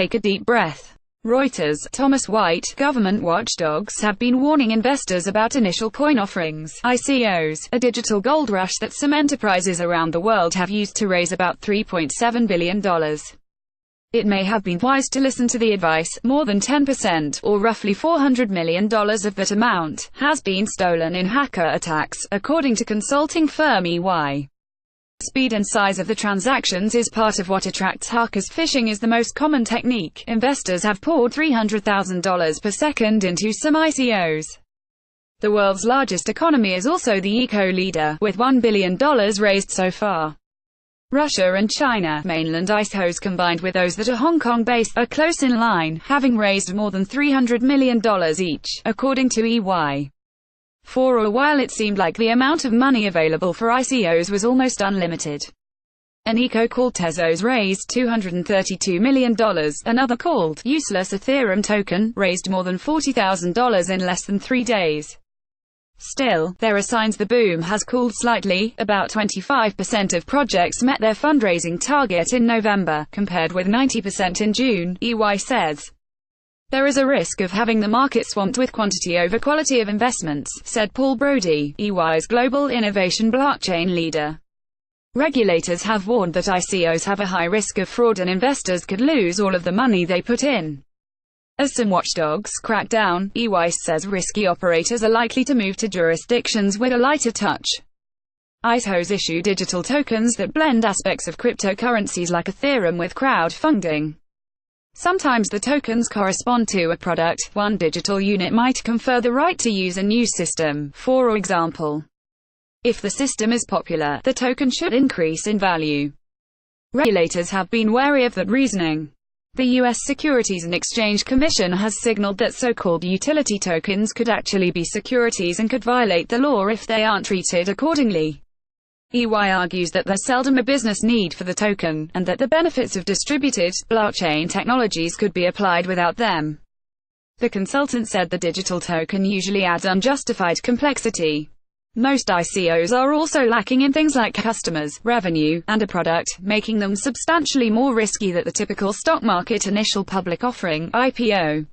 take a deep breath. Reuters, Thomas White, government watchdogs have been warning investors about initial coin offerings, ICOs, a digital gold rush that some enterprises around the world have used to raise about $3.7 billion. It may have been wise to listen to the advice. More than 10%, or roughly $400 million of that amount, has been stolen in hacker attacks, according to consulting firm EY. Speed and size of the transactions is part of what attracts hackers. Phishing is the most common technique. Investors have poured $300,000 per second into some ICOs. The world's largest economy is also the ICO leader, with $1 billion raised so far. Russia and China, mainland ICOs combined with those that are Hong Kong-based, are close in line, having raised more than $300 million each, according to EY. For a while it seemed like the amount of money available for ICOs was almost unlimited. An ICO called Tezos raised $232 million, another called Useless Ethereum Token raised more than $40,000 in less than 3 days. Still, there are signs the boom has cooled slightly. About 25% of projects met their fundraising target in November, compared with 90% in June, EY says. There is a risk of having the market swamped with quantity over quality of investments, said Paul Brody, EY's global innovation blockchain leader. Regulators have warned that ICOs have a high risk of fraud and investors could lose all of the money they put in. As some watchdogs crack down, EY says risky operators are likely to move to jurisdictions with a lighter touch. ICOs issue digital tokens that blend aspects of cryptocurrencies like Ethereum with crowdfunding. Sometimes the tokens correspond to a product. One digital unit might confer the right to use a new system, for example. If the system is popular, the token should increase in value. Regulators have been wary of that reasoning. The U.S. Securities and Exchange Commission has signaled that so-called utility tokens could actually be securities and could violate the law if they aren't treated accordingly. EY argues that there's seldom a business need for the token, and that the benefits of distributed, blockchain technologies could be applied without them. The consultant said the digital token usually adds unjustified complexity. Most ICOs are also lacking in things like customers, revenue, and a product, making them substantially more risky than the typical stock market initial public offering, IPO.